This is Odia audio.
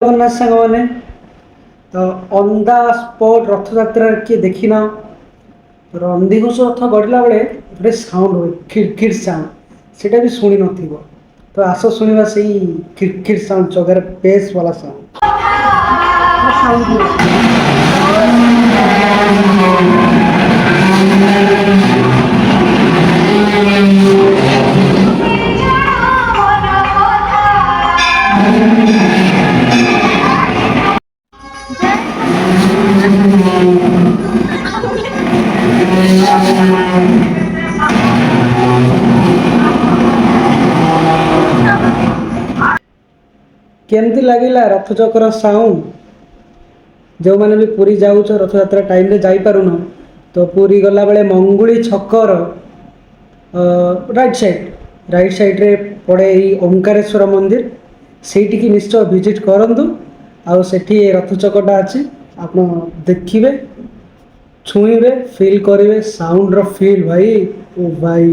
ଜଗନ୍ନାଥ ସାଙ୍ଗମାନେ ତ ଅନ୍ ଦ ସ୍ପଟ୍ ରଥଯାତ୍ରାରେ କିଏ ଦେଖିନ ନନ୍ଦିଘୋଷ ରଥ ଗଡ଼ିଲା ବେଳେ ଗୋଟେ ସାଉଣ୍ଡ ହୁଏ ଖିଡ଼ଖିଡ଼ ସାଉଣ୍ଡ ସେଇଟା ବି ଶୁଣି ନଥିବ ତ ଆସ ଶୁଣିବା ସେଇ ଖିଡ଼ଖିଡ଼ ସାଉଣ୍ଡ ଜଗାର ବେସ୍ ବାଲା କେମିତି ଲାଗିଲା ରଥଚକ୍ର ସାଉଣ୍ଡ? ଯେଉଁମାନେ ବି ପୁରୀ ଯାଉଛ ରଥଯାତ୍ରା ଟାଇମ୍ରେ ଯାଇପାରୁନ ତ ପୁରୀ ଗଲାବେଳେ ମଙ୍ଗୁଳି ଛକର ରାଇଟ୍ ସାଇଡ଼୍ରେ ପଡ଼େ ଏଇ ଓମକାରେଶ୍ୱର ମନ୍ଦିର, ସେଇଠିକି ନିଶ୍ଚୟ ଭିଜିଟ୍ କରନ୍ତୁ। ଆଉ ସେଠି ରଥଚକଟା ଅଛି, ଆପଣ ଦେଖିବେ, ଛୁଇଁବେ, ଫିଲ୍ କରିବେ ସାଉଣ୍ଡର ଫିଲ୍ ଭାଇ ଓ ଭାଇ।